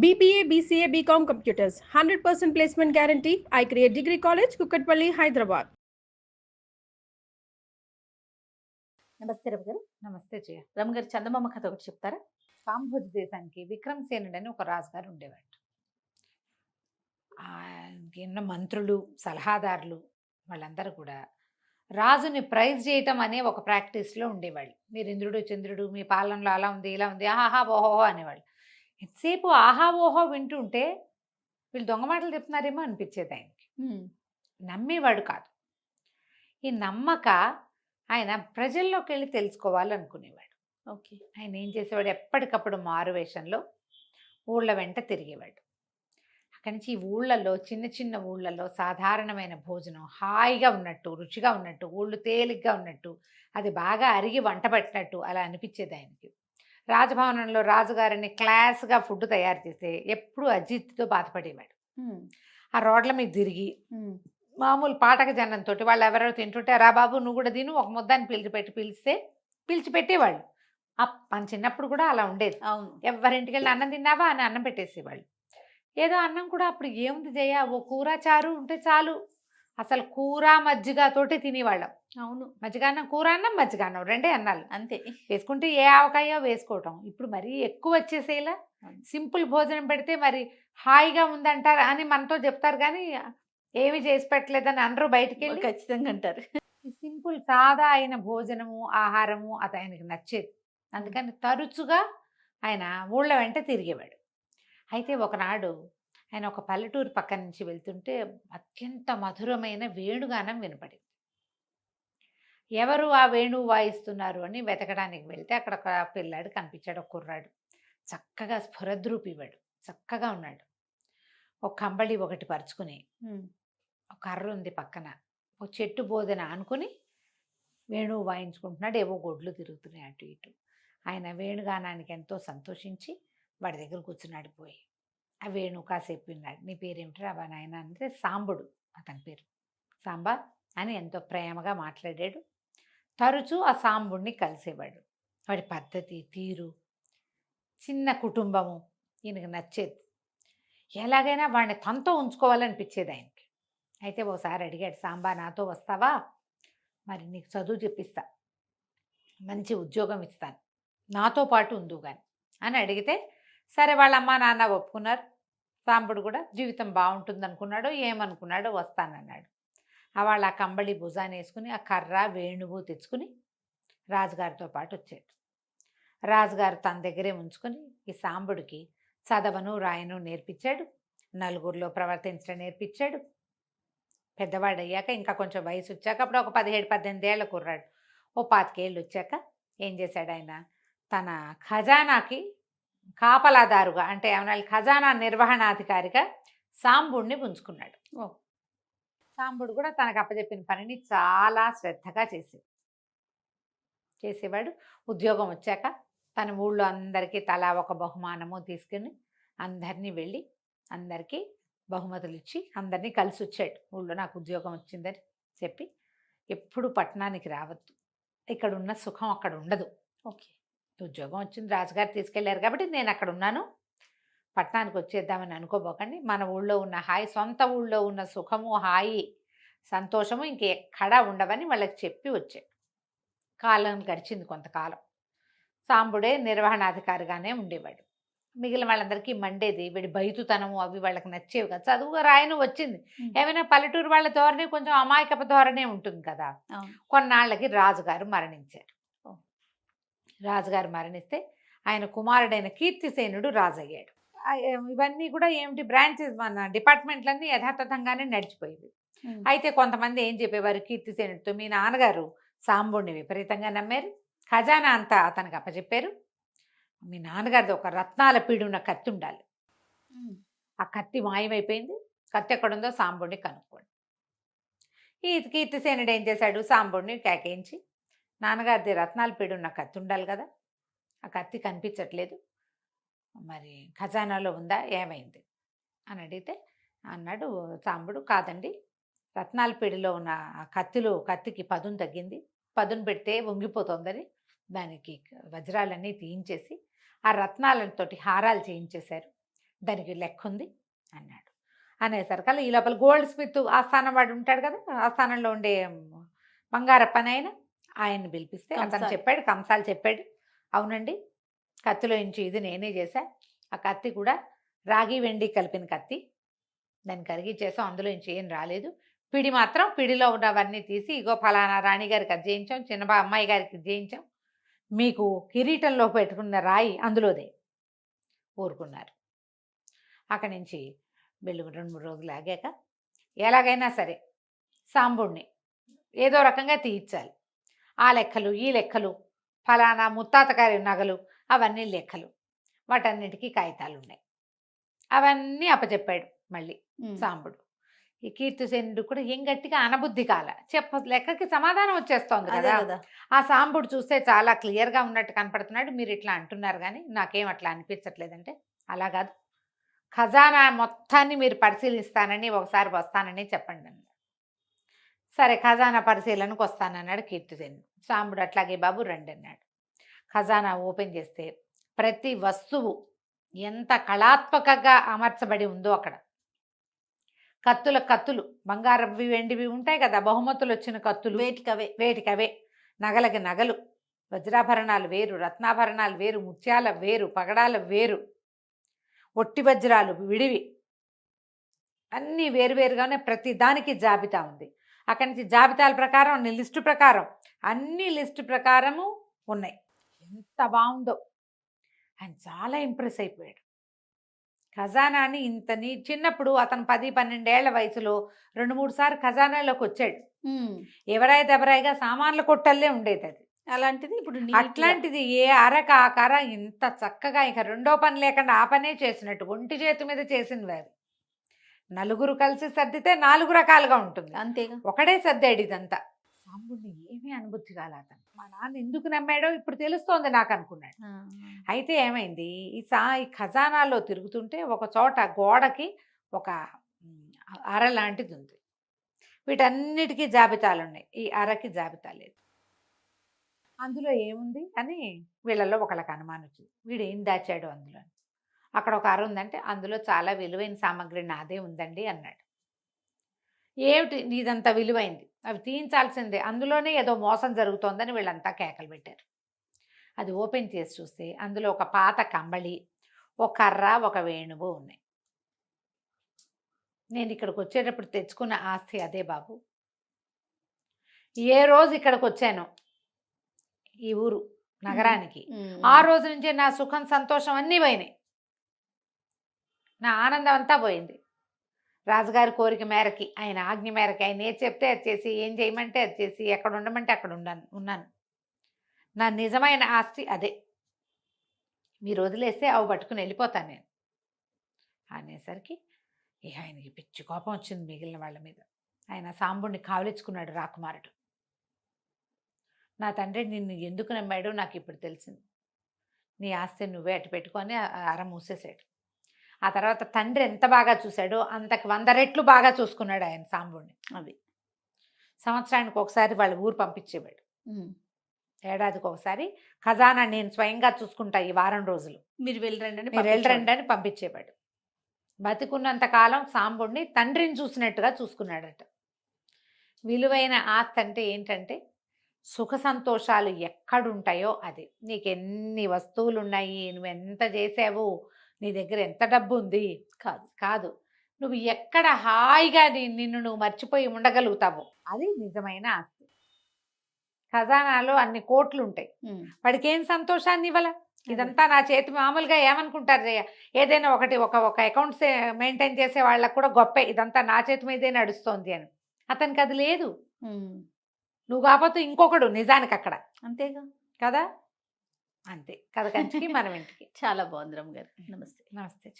BBA, BCA, BCom Computers, 100% placement guarantee. I create Degree College, Kukatpalli, Hyderabad. నమస్తే రవి గారు. నమస్తే జయ. రమ గారు, చందమామ కథ ఒకటి చెప్తారా? కాంబోజ్ దేశానికి విక్రమసేనుడు అని ఒక రాజుగారు ఉండేవాడు. ఎన్నో మంత్రులు, సలహాదారులు వాళ్ళందరూ కూడా రాజుని ప్రైజ్ చేయటం అనే ఒక ప్రాక్టీస్లో ఉండేవాళ్ళు. మీరు ఇంద్రుడు చంద్రుడు మీ పాలనలో అలా ఉంది ఇలా ఉంది ఆహా ఓహోహో అనేవాళ్ళు. ఎంతసేపు ఆహా ఓహో వింటుంటే వీళ్ళు దొంగ మాటలు చెప్తున్నారేమో అనిపించేది ఆయనకి. నమ్మేవాడు కాదు. ఈ నమ్మక ఆయన ప్రజల్లోకి వెళ్ళి తెలుసుకోవాలనుకునేవాడు. ఓకే. ఆయన ఏం చేసేవాడు, ఎప్పటికప్పుడు మారువేషంలో ఊళ్ళ వెంట తిరిగేవాడు. అక్కడి నుంచి ఈ ఊళ్ళల్లో చిన్న చిన్న ఊళ్ళల్లో సాధారణమైన భోజనం హాయిగా ఉన్నట్టు, రుచిగా ఉన్నట్టు, ఊళ్ళు తేలిగ్గా ఉన్నట్టు, అది బాగా అరిగి వంట పట్టినట్టు అలా అనిపించేది ఆయనకి. రాజభవనంలో రాజుగారిని క్లాస్గా ఫుడ్ తయారు చేస్తే ఎప్పుడూ అజీర్తితో బాధపడేవాడు. ఆ రోడ్ల మీద తిరిగి మామూలు పాటక జనంతో వాళ్ళు ఎవరెవరు తింటుంటే రా బాబు నువ్వు కూడా తిను ఒక ముద్దాన్ని పిలిచి పెట్టేవాళ్ళు. మన చిన్నప్పుడు కూడా అలా ఉండేది. అవును. ఎవరింటికి వెళ్ళి అన్నం తిన్నావా అని అన్నం పెట్టేసేవాళ్ళు. ఏదో అన్నం కూడా అప్పుడు ఏముంది జయ, ఓ కూర చారు ఉంటే చాలు. అసలు కూర మజ్జిగతోటి తినేవాళ్ళం. అవును. మజ్జిగాన్నం కూర అన్నం మజ్జిగాన్నం రెండే అన్నాలు అంతే. వేసుకుంటే ఏ ఆవకాయో వేసుకోవటం. ఇప్పుడు మరీ ఎక్కువ వచ్చేసేలా సింపుల్ భోజనం పెడితే మరి హాయిగా ఉందంటారు అని మనతో చెప్తారు, కానీ ఏమి చేసి పెట్టలేదని అందరూ బయటికి వెళ్ళి ఖచ్చితంగా అంటారు. సింపుల్ సాదా అయిన భోజనము ఆహారము అది ఆయనకి నచ్చేది. అందుకని తరచుగా ఆయన ఊళ్ళ వెంట తిరిగేవాడు. అయితే ఒకనాడు ఆయన ఒక పల్లెటూరు పక్క నుంచి వెళ్తుంటే అత్యంత మధురమైన వేణుగానం వినపడింది. ఎవరు ఆ వేణువు వాయిస్తున్నారు అని వెతకడానికి వెళ్తే అక్కడ ఒక పిల్లాడు కనిపించాడు, ఒక కుర్రాడు. చక్కగా స్ఫురద్రూపివాడు, చక్కగా ఉన్నాడు. ఒక కంబళి ఒకటి పరుచుకుని, ఒక కర్ర ఉంది పక్కన, ఒక చెట్టు బోధన అనుకుని వేణువు వాయించుకుంటున్నాడు. ఏవో గొడ్లు తిరుగుతున్నాయి అటు ఇటు. ఆయన వేణుగానానికి ఎంతో సంతోషించి వాడి దగ్గర కూర్చున్నాడు. పోయి ఆ వేణువు కాసేపు విన్నాడు. నీ పేరేమిట్రా అబ్బా నాయన అంటే సాంబుడు అతని పేరు. సాంబా అని ఎంతో ప్రేమగా మాట్లాడాడు. తరచూ ఆ సాంబుడిని కలిసేవాడు. వాడి పద్ధతి తీరు, చిన్న కుటుంబము ఈయనకు నచ్చేది. ఎలాగైనా వాడిని తనతో ఉంచుకోవాలనిపించేది ఆయనకి. అయితే ఓసారి అడిగాడు, సాంబా నాతో వస్తావా, మరి నీకు చదువు చెప్పిస్తా, మంచి ఉద్యోగం ఇస్తాను, నాతో పాటు ఉండు కానీ అని అడిగితే సరే వాళ్ళ అమ్మ నాన్న ఒప్పుకున్నారు. సాంబుడు కూడా జీవితం బాగుంటుంది అనుకున్నాడు, ఏమనుకున్నాడో వస్తానన్నాడు. వాళ్ళ ఆ కంబళి భుజాన్ని వేసుకుని ఆ కర్ర వేణువు తెచ్చుకుని రాజుగారితో పాటు వచ్చాడు. రాజుగారు తన దగ్గరే ఉంచుకొని ఈ సాంబుడికి చదవను రాయను నేర్పించాడు, నలుగురిలో ప్రవర్తించడం నేర్పించాడు. పెద్దవాడు అయ్యాక ఇంకా కొంచెం వయసు వచ్చాక అప్పుడు ఒక 17-18 ఏళ్ళ కుర్రాడు, ఓ 25 ఏళ్ళు వచ్చాక ఏం చేశాడు ఆయన, తన ఖజానాకి కాపలాదారుగా అంటే ఏమన్నా ఖజానా నిర్వహణాధికారిగా సాంబుడిని పుంజుకున్నాడు. సాంబుడు కూడా తనకు అప్పచెప్పిన పనిని చాలా శ్రద్ధగా చేసేవాడు. ఉద్యోగం వచ్చాక తన ఊళ్ళో అందరికీ తలా ఒక బహుమానము తీసుకుని అందరినీ వెళ్ళి అందరికీ బహుమతులు ఇచ్చి అందరినీ కలిసి వచ్చాడు. ఊళ్ళో నాకు ఉద్యోగం వచ్చిందని చెప్పి, ఎప్పుడు పట్టణానికి రావద్దు, ఇక్కడ ఉన్న సుఖం అక్కడ ఉండదు. ఓకే. ఉద్యోగం వచ్చింది, రాజుగారు తీసుకెళ్లారు కాబట్టి నేను అక్కడ ఉన్నాను, పట్టణానికి వచ్చేద్దామని అనుకోబోకండి. మన ఊళ్ళో ఉన్న హాయి, సొంత ఊళ్ళో ఉన్న సుఖము హాయి సంతోషము ఇంకెక్కడా ఉండవని వాళ్ళకి చెప్పి వచ్చాడు. కాలం గడిచింది కొంతకాలం. సాంబుడే నిర్వహణాధికారిగానే ఉండేవాడు. మిగిలిన వాళ్ళందరికీ మండేది వీడి బయతుతనము అవి వాళ్ళకి నచ్చేవి కదా. చదువు రాయను వచ్చింది, ఏమైనా పల్లెటూరు వాళ్ళ ధోరణి కొంచెం అమాయకపు ధోరణే ఉంటుంది కదా. కొన్నాళ్ళకి రాజుగారు మరణించారు. రాజుగారు మరణిస్తే ఆయన కుమారుడైన కీర్తిసేనుడు రాజు అయ్యాడు. ఇవన్నీ కూడా ఏమిటి బ్రాంచెస్, మన డిపార్ట్మెంట్లన్నీ యథాతథంగానే నడిచిపోయేవి. అయితే కొంతమంది ఏం చెప్పేవారు, కీర్తిసేనుడితో మీ నాన్నగారు సాంబుడిని విపరీతంగా నమ్మారు, ఖజానా అంతా అతనికి అప్పచెప్పారు, మీ నాన్నగారిది ఒక రత్నాల పీడున్న కత్తి ఉండాలి, ఆ కత్తి మాయమైపోయింది, కత్తి ఎక్కడుందో సాంబుడిని కనుక్కోండి. ఈ కీర్తిసేనుడు ఏం చేశాడు, సాంబుడిని కేకేయించి నాన్నగారిది రత్నాల పీడున్న కత్తి ఉండాలి కదా, ఆ కత్తి కనిపించట్లేదు, మరి ఖజానాలో ఉందా ఏమైంది అని అడిగితే అన్నాడు సాంబుడు, కాదండి రత్నాల పీడిలో ఉన్న ఆ కత్తికి పదును తగ్గింది, పదును పెడితే వంగిపోతుందని దానికి వజ్రాలన్నీ తీయించేసి ఆ రత్నాలతోటి హారాలు చేయించేశారు, దానికి లెక్క ఉంది అన్నాడు. అనేసరికల్లా ఈ లోపల గోల్డ్ స్మిత్ ఆస్థానం వాడు ఉంటాడు కదా, ఆస్థానంలో ఉండే బంగారప్పని ఆయన్ని పిలిపిస్తే అతను కంసాలి. చెప్పాడు, కంసాలు చెప్పాడు, అవునండి కత్తిలో ఇంచు ఇది నేనే చేశా, ఆ కత్తి కూడా రాగి వెండి కలిపిన కత్తి, దాన్ని కరిగిచ్చేసాం, అందులో ఇంచు ఏం రాలేదు, పిడి మాత్రం పిడిలో ఉన్నవన్నీ తీసి ఇగో ఫలానా రాణిగారికి అది చేయించాం, చిన్న అమ్మాయి గారికి ఇది చేయించాం, మీకు కిరీటంలో పెట్టుకున్న రాయి అందులోదే. ఊరుకున్నారు. అక్కడి నుంచి వెళ్ళు 2-3 రోజులు ఆగాక ఎలాగైనా సరే సాంబుడిని ఏదో రకంగా తీయించాలి. ఆ లెక్కలు ఈ లెక్కలు, ఫలానా ముత్తాత గారి నగలు, అవన్నీ లెక్కలు, వాటన్నిటికీ కాగితాలు ఉన్నాయి. అవన్నీ అప్పచెప్పాడు మళ్ళీ సాంబుడు. ఈ కీర్తిసేనుడు కూడా ఏం గట్టిగా అనబుద్ధి కాల, లెక్కకి సమాధానం వచ్చేస్తోంది అదే కదా. కదా. ఆ సాంబుడు చూస్తే చాలా క్లియర్గా ఉన్నట్టు కనపడుతున్నాడు. మీరు ఇట్లా అంటున్నారు కానీ నాకేం అట్లా అనిపించట్లేదంటే, అలా కాదు ఖజానా మొత్తాన్ని మీరు పరిశీలిస్తానని ఒకసారి వస్తానని చెప్పండి అన్నాడు. సరే ఖజానా పరిశీలనకు వస్తానన్నాడు కీర్తిసేనుడు. సాంబుడు అట్లాగే బాబు రండి అన్నాడు. ఖజానా ఓపెన్ చేస్తే ప్రతి వస్తువు ఎంత కళాత్మకంగా అమర్చబడి ఉందో అక్కడ. కత్తులు బంగారవి వెండివి ఉంటాయి కదా, బహుమతులు వచ్చిన కత్తులు వేటికవే, నగలకి నగలు, వజ్రాభరణాలు వేరు, రత్నాభరణాలు వేరు, ముత్యాల వేరు, పగడాల వేరు, ఒట్టి వజ్రాలు విడివి, అన్నీ వేరువేరుగానే ప్రతి దానికి జాబితా ఉంది. అక్కడి నుంచి జాబితాల ప్రకారం లిస్టు ప్రకారం అన్ని లిస్టు ప్రకారము ఉన్నాయి. ఎంత బాగుందో, ఆయన చాలా ఇంప్రెస్ అయిపోయాడు. ఖజానాని చిన్నప్పుడు అతను 10-12 ఏళ్ల వయసులో 2-3 సార్లు ఖజానాలోకి వచ్చాడు. ఎవరైగా సామాన్ల కొట్టల్లే ఉండేది అది. అలాంటిది ఇప్పుడు అట్లాంటిది ఏ అరక ఆకార ఇంత చక్కగా ఇక రెండో పని లేకుండా ఆ పనే చేసినట్టు ఒంటి చేతి మీద చేసింది వారు. నలుగురు కలిసి సర్దితే 4 రకాలుగా ఉంటుంది, అంతేగా. ఒకడే సర్దాడు ఇదంతా. సాంబుడిని ఏమీ అనుభూతి కాల. అతను మా నాన్న ఎందుకు నమ్మాడో ఇప్పుడు తెలుస్తోంది నాకు అనుకున్నాడు. అయితే ఏమైంది, ఈ ఖజానాలో తిరుగుతుంటే ఒక చోట గోడకి ఒక అర లాంటిది ఉంది. వీటన్నిటికీ జాబితాలు ఉన్నాయి, ఈ అరకి జాబితా లేదు. అందులో ఏముంది అని వీళ్ళల్లో ఒకళ్ళకి అనుమానం వచ్చింది, వీడు ఏం దాచాడు అందులో. అక్కడ ఒక అర ఉందంటే అందులో చాలా విలువైన సామాగ్రి నాదే ఉందండి అన్నాడు. ఏమిటి నీదంతా విలువైంది, అవి తీయించాల్సిందే, అందులోనే ఏదో మోసం జరుగుతోందని వీళ్ళంతా కేకలు పెట్టారు. అది ఓపెన్ చేసి చూస్తే అందులో ఒక పాత కంబళి, ఒక కర్ర, ఒక వేణువు ఉన్నాయి. నేను ఇక్కడికి వచ్చేటప్పుడు తెచ్చుకున్న ఆస్తి అదే బాబు. ఏ రోజు ఇక్కడికి వచ్చానో ఈ ఊరు నగరానికి, ఆ రోజు నుంచే నా సుఖం సంతోషం అన్నీ పోయినాయి, నా ఆనందం అంతా పోయింది. రాజుగారి కోరిక మేరకి, ఆయన ఆజ్ఞ మేరకి, ఆయన ఏది చెప్తే అది చేసి, ఏం చేయమంటే అది చేసి, ఎక్కడ ఉండమంటే అక్కడ ఉన్నాను. నా నిజమైన ఆస్తి అదే. మీరు వదిలేస్తే అవి పట్టుకుని వెళ్ళిపోతాను నేను అనేసరికి ఇక ఆయనకి పిచ్చి కోపం వచ్చింది మిగిలిన వాళ్ళ మీద. ఆయన సాంబుడిని కావలించుకున్నాడు రాకుమారుడు. నా తండ్రి నిన్ను ఎందుకు నమ్మాడో నాకు ఇప్పుడు తెలిసింది, నీ ఆస్తిని నువ్వే అటు పెట్టుకొని అర మూసేసాడు. ఆ తర్వాత తండ్రి ఎంత బాగా చూశాడో అంతకు 100 రెట్లు బాగా చూసుకున్నాడు ఆయన సాంబుడిని. అది సంవత్సరానికి ఒకసారి వాళ్ళ ఊరు పంపించేవాడు, ఏడాదికి ఒకసారి ఖజానా నేను స్వయంగా చూసుకుంటా ఈ వారం రోజులు, మీరు వెళ్ళరండి అని పంపించేవాడు. బతికున్నంత కాలం సాంబుడిని తండ్రిని చూసినట్టుగా చూసుకున్నాడట. విలువైన ఆస్తి అంటే ఏంటంటే సుఖ సంతోషాలు ఎక్కడుంటాయో అది. నీకు ఎన్ని వస్తువులు ఉన్నాయి, నువ్వు ఎంత చేసావు, నీ దగ్గర ఎంత డబ్బు ఉంది కాదు, నువ్వు ఎక్కడ హాయిగా నిన్ను నువ్వు మర్చిపోయి ఉండగలుగుతావు, అది నిజమైన ఆస్తి. ఖజానాలో అన్ని కోట్లు ఉంటాయి, వాడికి ఏం సంతోషాన్ని ఇవ్వాల? ఇదంతా నా చేతి, మామూలుగా ఏమనుకుంటారు, ఏదైనా ఒక అకౌంట్స్ మెయింటైన్ చేసే వాళ్ళకు కూడా గొప్పే, ఇదంతా నా చేతి మీదే నడుస్తోంది అని. అతనికి అది లేదు. నువ్వు కాకపోతే ఇంకొకడు నిజానికి అక్కడ, అంతేగా కదా. అంతే కథ కంచికి మనం ఇంటికి. చాలా బాగుంది రమ్మ గారు. నమస్తే. నమస్తే.